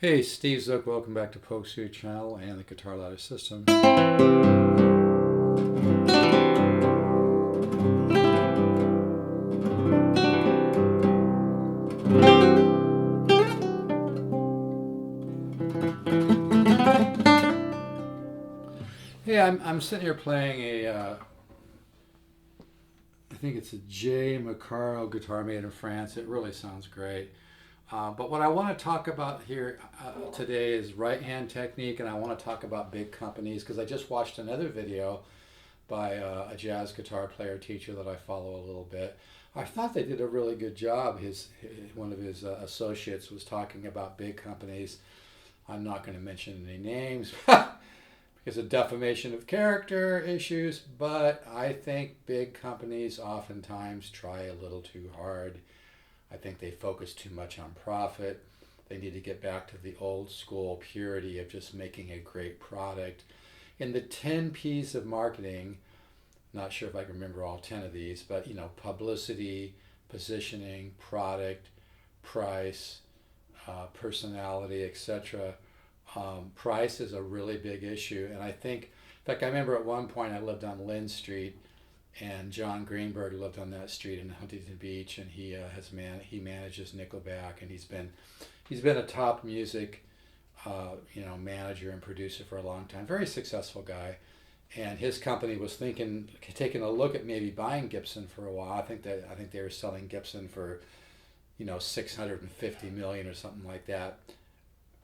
Hey, Steve Zook, welcome back to Pokesuit Channel and the Guitar Ladder System. Hey, I'm sitting here playing I think it's a J. Macaro guitar made in France. It really sounds great. But what I want to talk about here today is right hand technique, and I want to talk about big companies because I just watched another video by a jazz guitar player teacher that I follow a little bit. I thought they did a really good job. One of his associates was talking about big companies. I'm not going to mention any names because of defamation of character issues, but I think big companies oftentimes try a little too hard. I think they focus too much on profit. They need to get back to the old school purity of just making a great product. In the 10 P's of marketing, not sure if I can remember all 10 of these, but publicity, positioning, product, price, personality, etc. Price is a really big issue, and I think, in fact, I remember at one point I lived on Lynn Street, and John Greenberg lived on that street in Huntington Beach, and he manages Nickelback, and he's been a top music manager and producer for a long time. Very successful guy, and his company was taking a look at maybe buying Gibson for a while. I think they were selling Gibson for 650 million or something like that.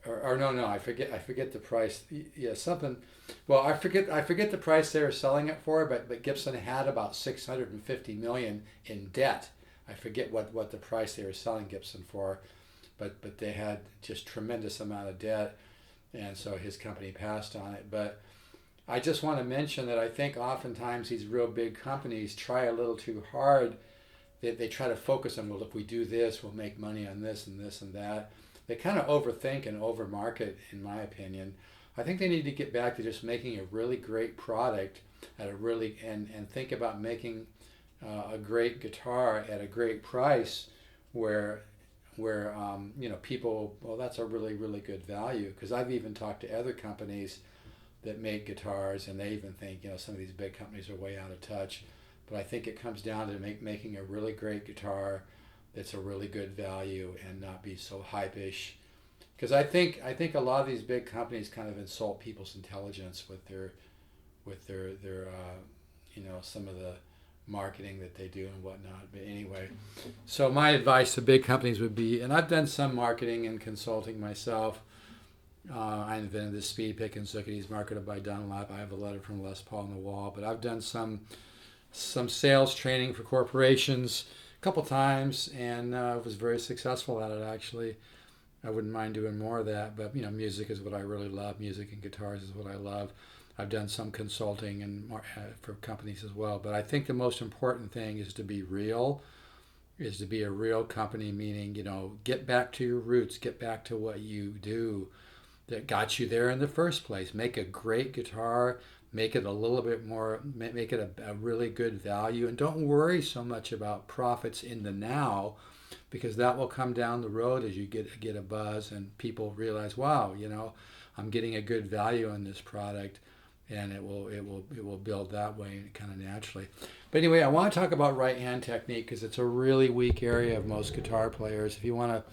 Or no, I forget the price. Yeah, something. Well, I forget the price they were selling it for, but Gibson had about 650 million in debt. I forget what the price they were selling Gibson for, but they had just tremendous amount of debt, and so his company passed on it. But I just want to mention that I think oftentimes these real big companies try a little too hard. They try to focus on, well, if we do this, we'll make money on this and this and that. They kind of overthink and overmarket, in my opinion. I think they need to get back to just making a really great product and think about making a great guitar at a great price, where people, well, that's a really really good value. Because I've even talked to other companies that make guitars, and they even think some of these big companies are way out of touch. But I think it comes down to making a really great guitar that's a really good value and not be so hype-ish. Because I think a lot of these big companies kind of insult people's intelligence with their some of the marketing that they do and whatnot. But anyway, so my advice to big companies would be, and I've done some marketing and consulting myself. I invented the speed pick and Zook. He's marketed by Dunlop. I have a letter from Les Paul on the wall. But I've done some sales training for corporations couple times, and was very successful at it. Actually, I wouldn't mind doing more of that, but music is what I really love. Music and guitars is what I love. I've done some consulting and for companies as well, but I think the most important thing is to be real, is to be a real company, meaning get back to your roots, get back to what you do that got you there in the first place. Make a great guitar, make it a little bit more, make it a really good value, and don't worry so much about profits in the now, because that will come down the road as you get a buzz and people realize, wow, I'm getting a good value on this product, and it will build that way kind of naturally. But anyway, I want to talk about right hand technique because it's a really weak area of most guitar players. If you want to.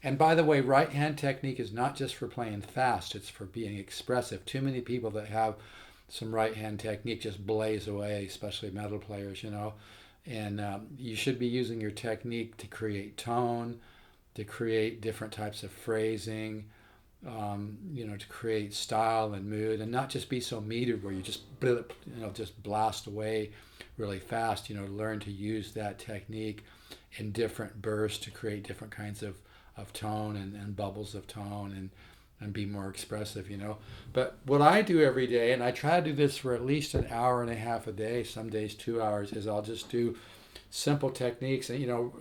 And by the way, right hand technique is not just for playing fast, it's for being expressive. Too many people that have some right hand technique just blaze away, especially metal players, And you should be using your technique to create tone, to create different types of phrasing, to create style and mood, and not just be so metered where you just blast away really fast. Learn to use that technique in different bursts to create different kinds of tone and bubbles of tone and be more expressive. But what I do every day, and I try to do this for at least an hour and a half a day, some days 2 hours, is I'll just do simple techniques. And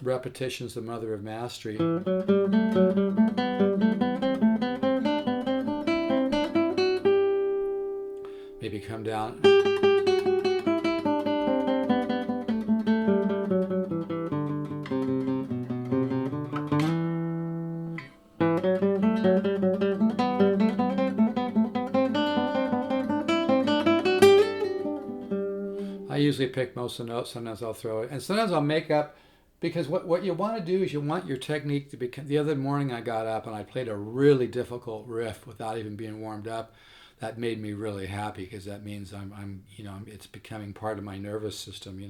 repetition's the mother of mastery. Maybe come down. I usually pick most of the notes. Sometimes I'll throw it, and sometimes I'll make up, because what you want to do is you want your technique to become. The other morning I got up and I played a really difficult riff without even being warmed up. That made me really happy, because that means I'm it's becoming part of my nervous system.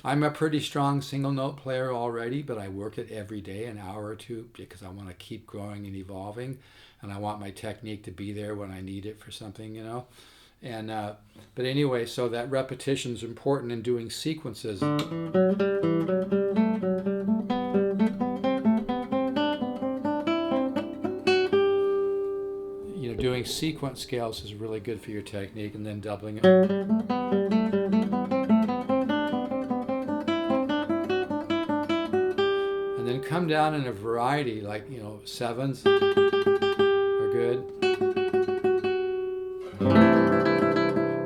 I'm a pretty strong single note player already, but I work it every day, an hour or two, because I want to keep growing and evolving, and I want my technique to be there when I need it for something. And but anyway, so that repetition is important in doing sequences. Doing sequence scales is really good for your technique, and then doubling it. And then come down in a variety, like, sevens are good.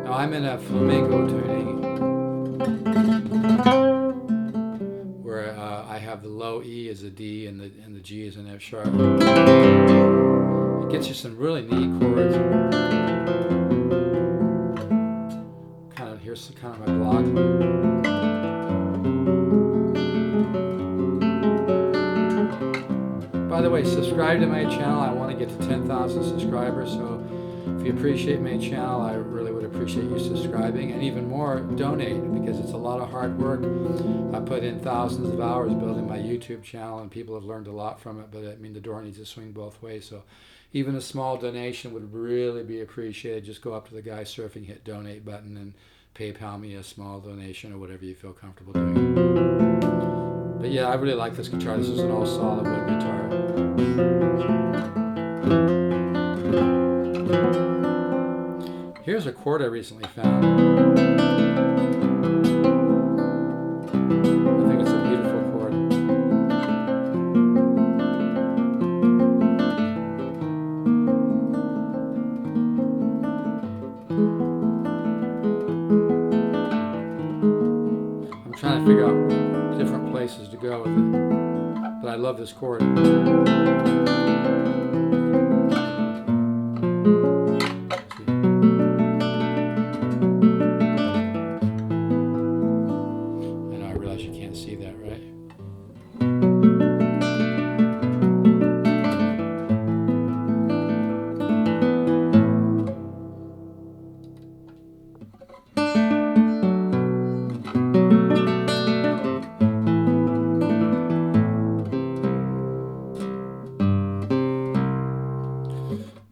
Now I'm in a flamenco tuning where I have the low E as a D and the G as an F sharp. It gets you some really neat chords. Here's kind of my block. By the way, subscribe to my channel. I want to get to 10,000 subscribers, so if you appreciate my channel, I really would appreciate you subscribing, and even more, donate, because it's a lot of hard work. I put in thousands of hours building my YouTube channel, and people have learned a lot from it, but the door needs to swing both ways, so even a small donation would really be appreciated. Just go up to the guy surfing, hit donate button, and PayPal me a small donation or whatever you feel comfortable doing. But yeah, I really like this guitar. This is an all solid wood guitar. Here's a chord I recently found. I think it's a beautiful chord. I'm trying to figure out different places to go with it, but I love this chord.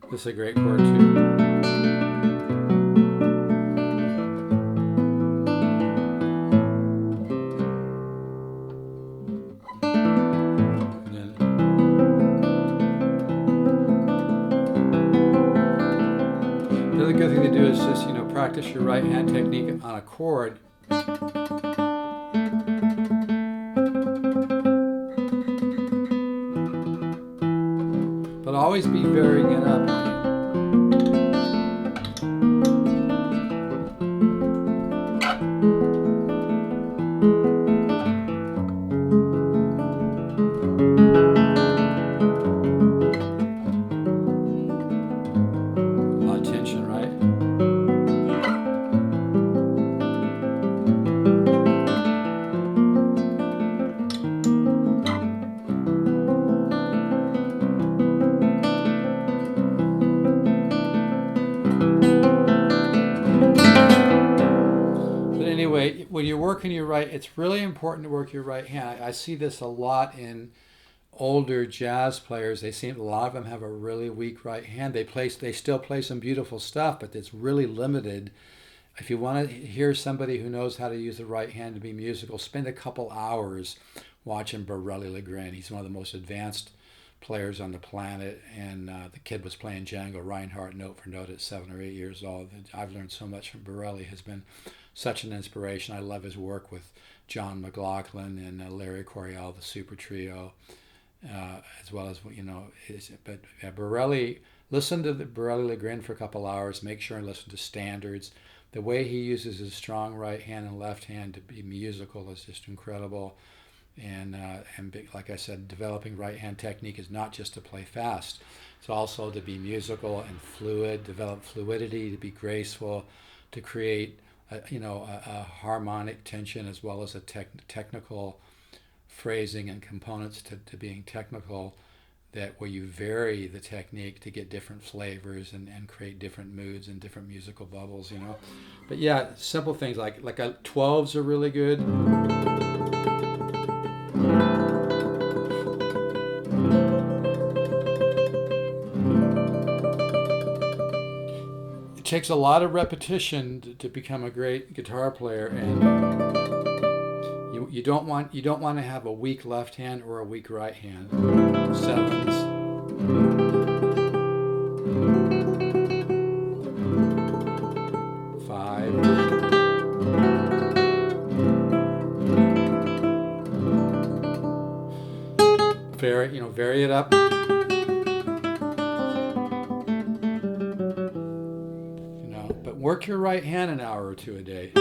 This is a great chord too. The other good thing to do is just, practice your right hand technique on a chord. But always be varying it up. A lot of tension, right? Anyway, when you're working your right, it's really important to work your right hand. I see this a lot in older jazz players. A lot of them have a really weak right hand. They still play some beautiful stuff, but it's really limited. If you want to hear somebody who knows how to use the right hand to be musical, spend a couple hours watching Borelli Legrand. He's one of the most advanced players on the planet, and the kid was playing Django Reinhardt note for note at 7 or 8 years old. I've learned so much from Borelli. Has been such an inspiration. I love his work with John McLaughlin and Larry Coryell, the Super Trio, as well as Borelli. Listen to the Borelli Legrand for a couple hours. Make sure and listen to standards. The way he uses his strong right hand and left hand to be musical is just incredible. like I said, developing right hand technique is not just to play fast. It's also to be musical and fluid, develop fluidity, to be graceful, to create a harmonic tension as well as a technical phrasing and components to being technical, that where you vary the technique to get different flavors and create different moods and different musical bubbles, But yeah, simple things like 12s are really good. It takes a lot of repetition to become a great guitar player, and you don't want to have a weak left hand or a weak right hand. Sevens. Five. Vary it up. But work your right hand an hour or two a day.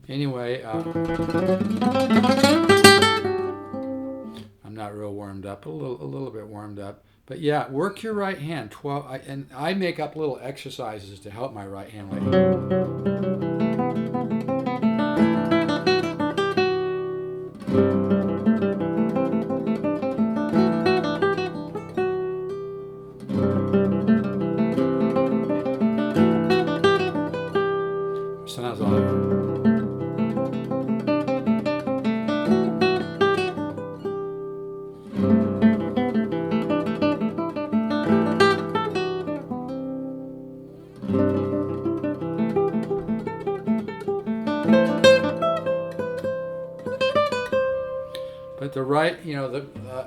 Anyway, I'm not real warmed up, a little bit warmed up. But yeah, work your right hand. And I make up little exercises to help my right hand. Sometimes But the right,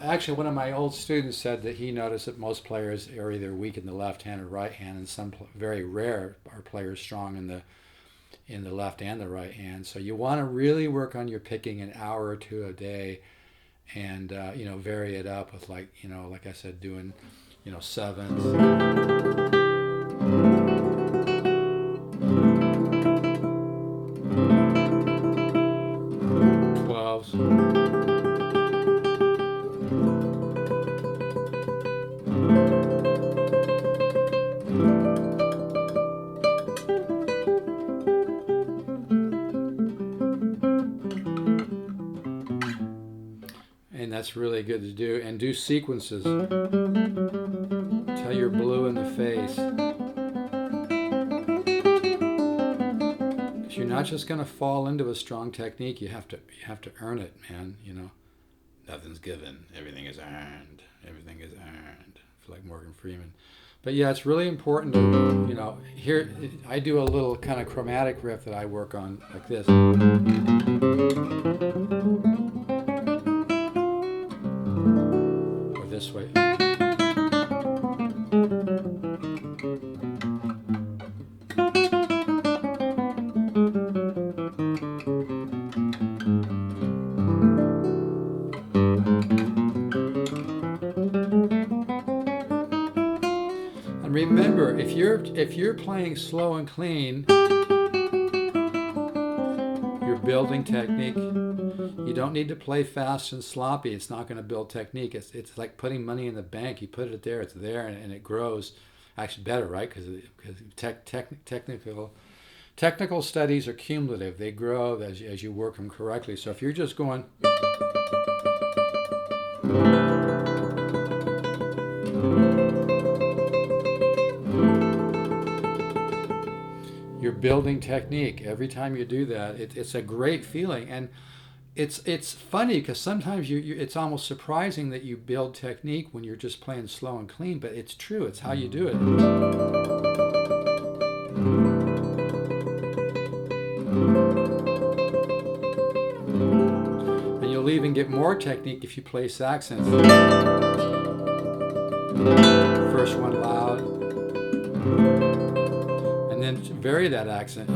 actually one of my old students said that he noticed that most players are either weak in the left hand or right hand, and some very rare are players strong in the left and the right hand. So you want to really work on your picking an hour or two a day, and vary it up with like I said, doing sevens. 12s. And that's really good to do. And do sequences. Till you're blue in the face. Because you're not just going to fall into a strong technique. You have to earn it, man. Nothing's given. Everything is earned. Everything is earned. I feel like Morgan Freeman. But yeah, it's really important to, here I do a little kind of chromatic riff that I work on like this. This way. And remember, if you're playing slow and clean, you're building technique. You don't need to play fast and sloppy. It's not going to build technique. It's like putting money in the bank. You put it there, it's there, and it grows. Actually, better, right? Because technical studies are cumulative. They grow as you work them correctly. So if you're just going, you're building technique. Every time you do that, it's a great feeling. And it's funny because sometimes it's almost surprising that you build technique when you're just playing slow and clean, but it's true. It's how you do it. And you'll even get more technique if you place accents. First one loud, and then vary that accent.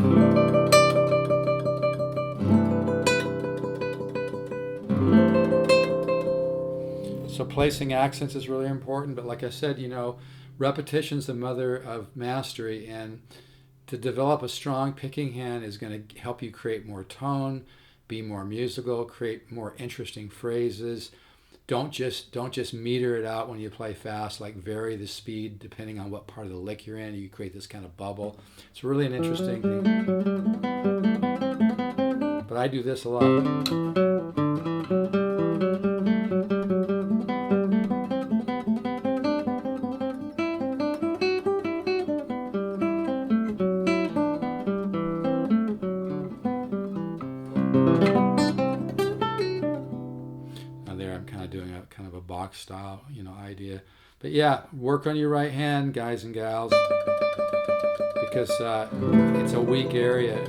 So So placing accents is really important, but like I said, repetition's the mother of mastery, and to develop a strong picking hand is going to help you create more tone, be more musical, create more interesting phrases. Don't just meter it out when you play fast, like vary the speed depending on what part of the lick you're in. You create this kind of bubble. It's really an interesting thing. But I do this a lot. Box style, idea. But yeah, work on your right hand, guys and gals, because it's a weak area.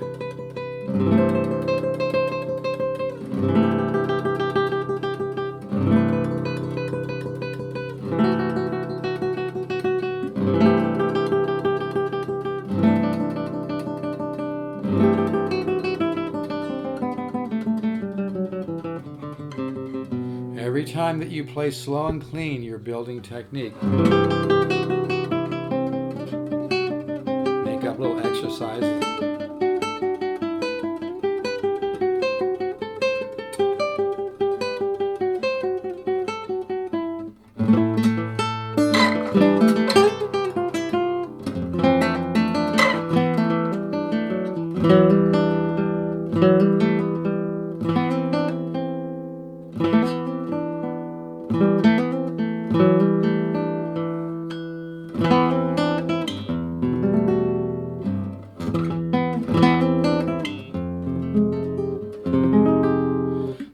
Every time that you play slow and clean, you're building technique. Make up little exercises.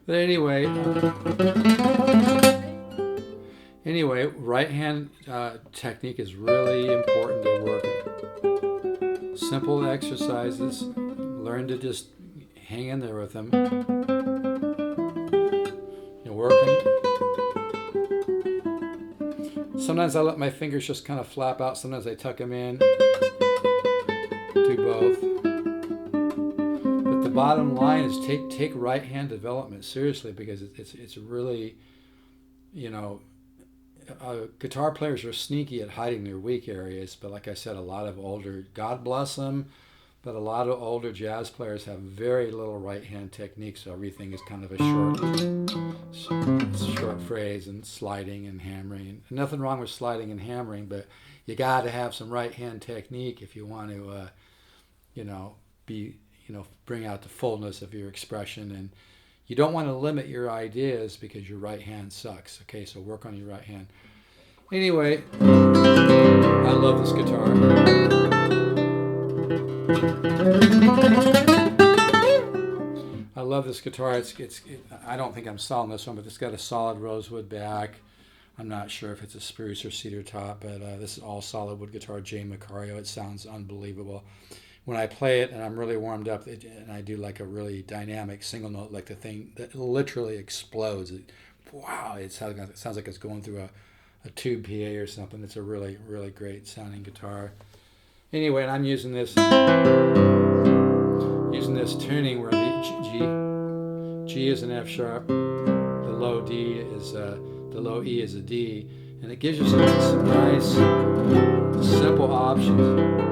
But anyway, right hand technique is really important to work. Simple exercises. Learn to just hang in there with them. Work on. Sometimes I let my fingers just kind of flap out. Sometimes I tuck them in. Do both. But the bottom line is take right hand development seriously, because it's really, guitar players are sneaky at hiding their weak areas. But like I said, a lot of older, God bless them, but a lot of older jazz players have very little right hand technique, so everything is kind of a short phrase and sliding and hammering. And nothing wrong with sliding and hammering, but you got to have some right hand technique if you want to, bring out the fullness of your expression. And you don't want to limit your ideas because your right hand sucks. Okay, so work on your right hand. Anyway, I love this guitar. I love this guitar. I don't think I'm selling this one, but it's got a solid rosewood back. I'm not sure if it's a spruce or cedar top, but this is all solid wood guitar, J. Macario. It sounds unbelievable. When I play it and I'm really warmed up, and I do like a really dynamic single note, like the thing that literally explodes. Wow, it sounds like it's going through a tube PA or something. It's a really, really great sounding guitar. Anyway, and I'm using this tuning where the G is an F sharp, the low E is a D, and it gives you some nice simple options.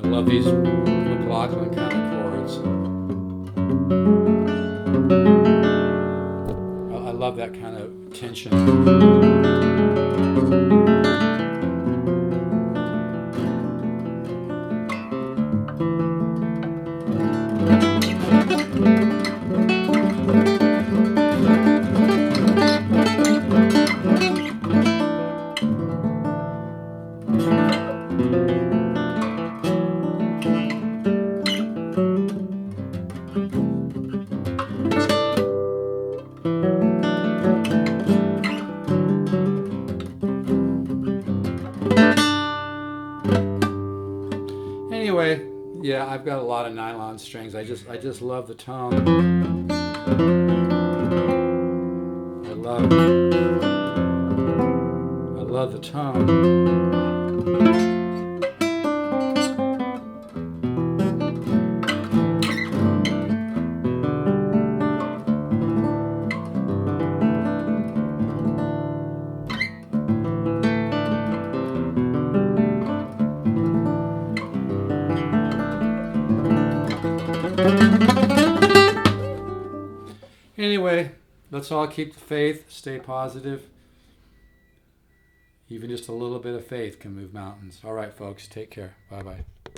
I love these McLaughlin kind of chords. I love that kind of tension. Anyway, yeah, I've got a lot of nylon strings. I just love the tone. I love the tone. Anyway, let's all keep the faith, stay positive. Even just a little bit of faith can move mountains. All right, folks, take care. Bye-bye.